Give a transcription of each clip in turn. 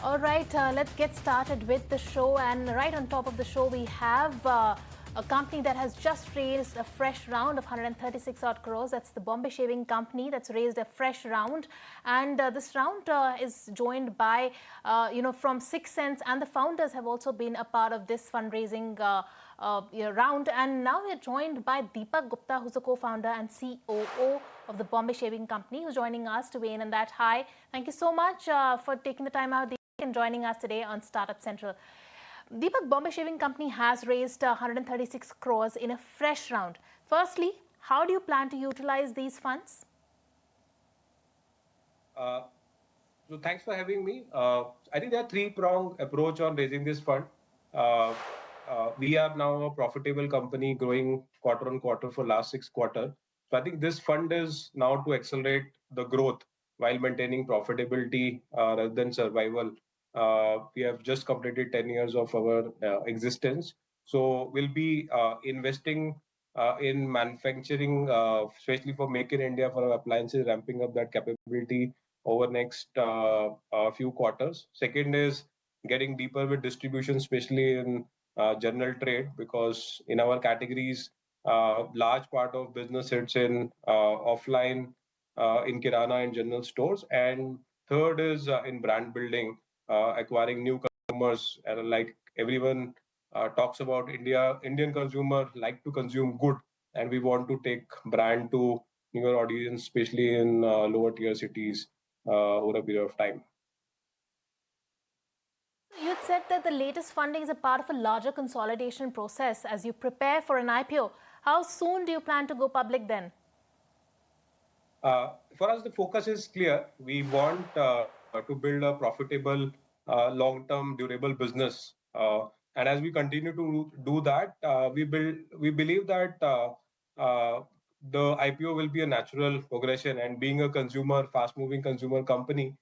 All right, let's get started with the show. And right on top of the show, we have a company that has just raised a fresh round of 136 odd crores. That's the Bombay Shaving Company that's raised a fresh round. And this round is joined by, from 6sense, and the founders have also been a part of this fundraising round. And now we're joined by Deepak Gupta, who's the co-founder and COO of the Bombay Shaving Company, who's joining us to weigh in on that. Hi, thank you so much for taking the time out and joining us today on Startup Central. Deepak, Bombay Shaving Company has raised 136 crores in a fresh round. Firstly, how do you plan to utilize these funds? So thanks for having me. I think there are three-pronged approach on raising this fund. We are now a profitable company growing quarter on quarter for last 6 quarters. So I think this fund is now to accelerate the growth while maintaining profitability rather than survival. We have just completed 10 years of our existence. So we'll be investing in manufacturing, especially for Make in India for our appliances, ramping up that capability over next few quarters. Second is getting deeper with distribution, especially in general trade, because in our categories, large part of business sits in offline, in Kirana and general stores. And third is in brand building, acquiring new consumers. And like everyone talks about Indian consumer like to consume good, and we want to take brand to newer audience, especially in lower tier cities over a period of time. You had said that the latest funding is a part of a larger consolidation process as you prepare for an IPO. How soon do you plan to go public then? For us, the focus is clear. We want to build a profitable, long-term, durable business. And as we continue to do that, we believe that the IPO will be a natural progression. And being a fast-moving consumer company,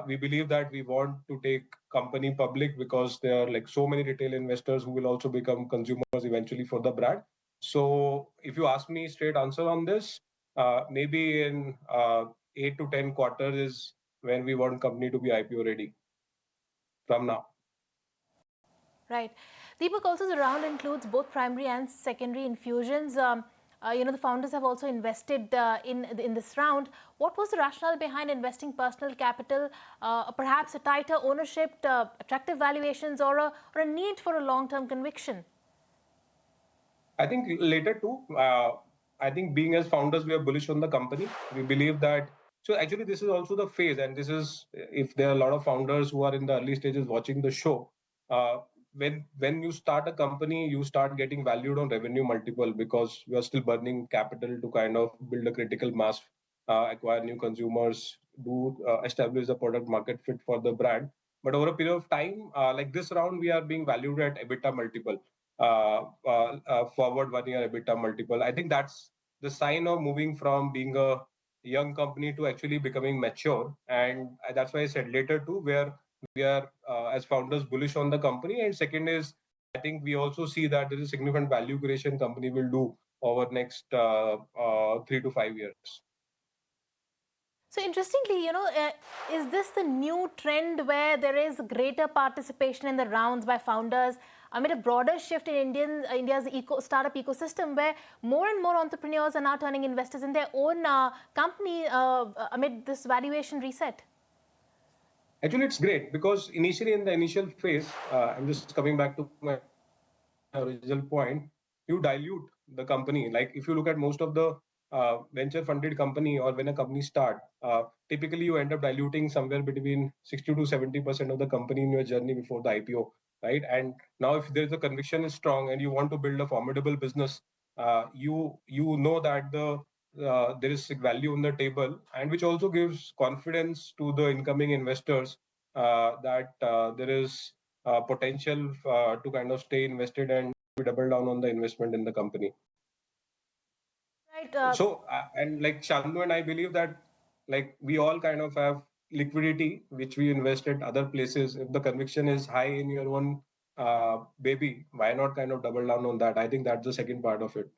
we believe that we want to take company public because there are like so many retail investors who will also become consumers eventually for the brand. So if you ask me straight answer on this, maybe in 8 to 10 quarters is when we want company to be IPO ready from now. Right. Deepak, also the round includes both primary and secondary infusions. The founders have also invested in this round. What was the rationale behind investing personal capital, perhaps a tighter ownership, attractive valuations, or a need for a long-term conviction? I think later too. I think being as founders, we are bullish on the company. We believe that. So actually, this is also the phase, and this is if there are a lot of founders who are in the early stages watching the show. When you start a company, you start getting valued on revenue multiple because you are still burning capital to kind of build a critical mass, acquire new consumers, establish the product market fit for the brand. But over a period of time, like this round, we are being valued at EBITDA multiple. Forward 1 year EBITDA multiple. I think that's the sign of moving from being a young company to actually becoming mature. And that's why I said later too, where we are as founders bullish on the company. And second is, I think we also see that there is a significant value creation company will do over next 3 to 5 years. So interestingly, is this the new trend where there is greater participation in the rounds by founders amid a broader shift in India's startup ecosystem, where more and more entrepreneurs are now turning investors in their own company amid this valuation reset? Actually, it's great because initially in the initial phase, I'm just coming back to my original point, you dilute the company. Like if you look at most of the venture funded company or when a company start, typically you end up diluting somewhere between 60 to 70% of the company in your journey before the IPO, right? And now if there's a conviction is strong and you want to build a formidable business, you know that there is value on the table, and which also gives confidence to the incoming investors that there is potential to kind of stay invested and double down on the investment in the company. Right. So, and like Shandu and I believe that like we all kind of have liquidity, which we invest at other places. If the conviction is high in your own baby, why not kind of double down on that? I think that's the second part of it.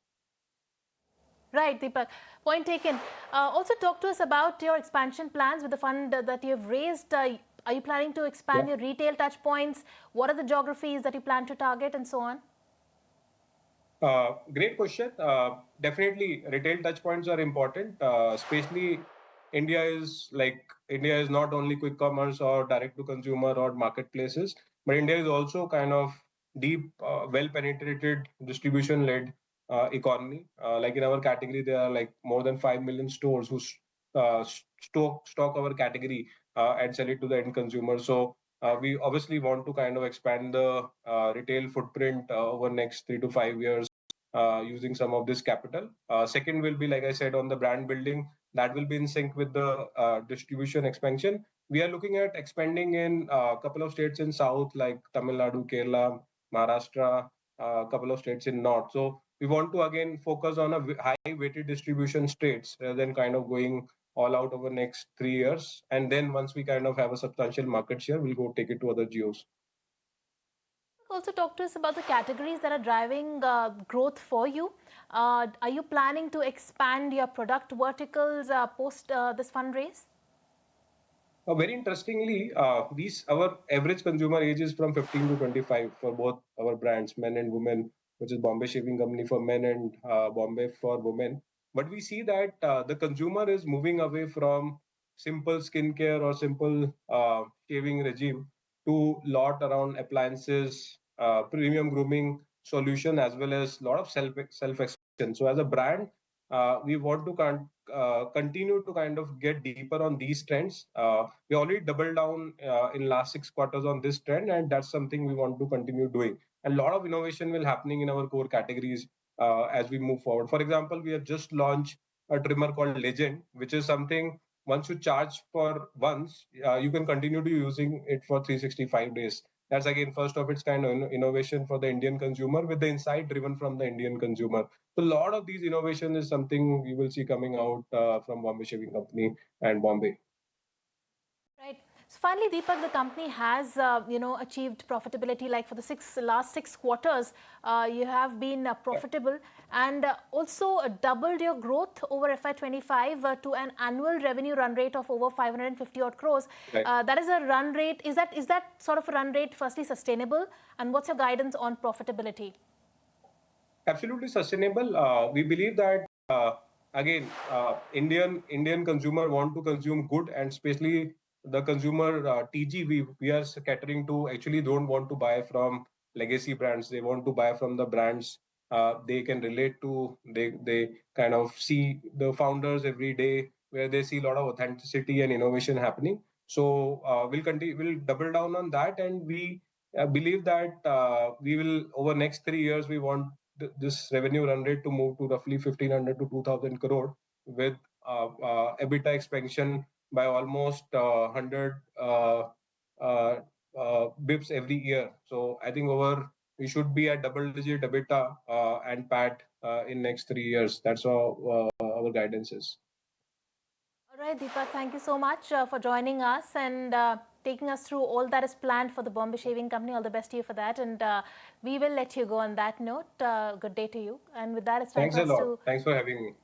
Right, Deepak. Point taken. Also, talk to us about your expansion plans with the fund that you have raised. Are you planning to expand Yeah. your retail touch points? What are the geographies that you plan to target and so on? Great question. Definitely, retail touchpoints are important. Especially, India is not only quick commerce or direct to consumer or marketplaces, but India is also kind of deep, well penetrated distribution led economy. Like in our category, there are like more than 5 million stores who stock our category and sell it to the end consumer. So we obviously want to kind of expand the retail footprint over next 3 to 5 years using some of this capital. Second will be, like I said, on the brand building. That will be in sync with the distribution expansion. We are looking at expanding in a couple of states in South, like Tamil Nadu, Kerala, Maharashtra, a couple of states in North. So we want to again focus on a high weighted distribution states rather than kind of going all out over next 3 years. And then once we kind of have a substantial market share, we'll go take it to other geos. Also, talk to us about the categories that are driving growth for you. Are you planning to expand your product verticals post this fundraise? Very interestingly, these our average consumer age is from 15 to 25 for both our brands, men and women, which is Bombay Shaving Company for men and Bombay for women. But we see that the consumer is moving away from simple skincare or simple shaving regime to lot around appliances, premium grooming solution, as well as a lot of self expression. So as a brand, we want to continue to kind of get deeper on these trends. We already doubled down in last 6 quarters on this trend, and that's something we want to continue doing. And a lot of innovation will happening in our core categories as we move forward. For example, we have just launched a trimmer called Legend, which is something once you charge for once, you can continue to using it for 365 days. That's again first of its kind of innovation for the Indian consumer with the insight driven from the Indian consumer. So a lot of these innovation is something you will see coming out from Bombay Shaving Company and Bombay. Right. So finally, Deepak, the company has achieved profitability. Like for the last 6 quarters, you have been profitable and also doubled your growth over FY25 to an annual revenue run rate of over 550 odd crores. Right. That is a run rate. Is that sort of a run rate firstly sustainable? And what's your guidance on profitability? Absolutely sustainable. We believe that again, Indian consumer want to consume good, and especially the consumer TG we are catering to actually don't want to buy from legacy brands. They want to buy from the brands they can relate to. They kind of see the founders every day, where they see a lot of authenticity and innovation happening. So we'll double down on that, and we believe that we will over next 3 years we want this revenue run rate to move to roughly 1,500 to 2,000 crore with EBITDA expansion by almost 100 bips every year. So I think we should be at double-digit EBITDA and PAT in next 3 years. That's how our guidance is. All right, Deepak, thank you so much for joining us and taking us through all that is planned for the Bombay Shaving Company. All the best to you for that. And we will let you go on that note. Good day to you. And with that, it's time Thanks for a us lot. to Thanks for having me.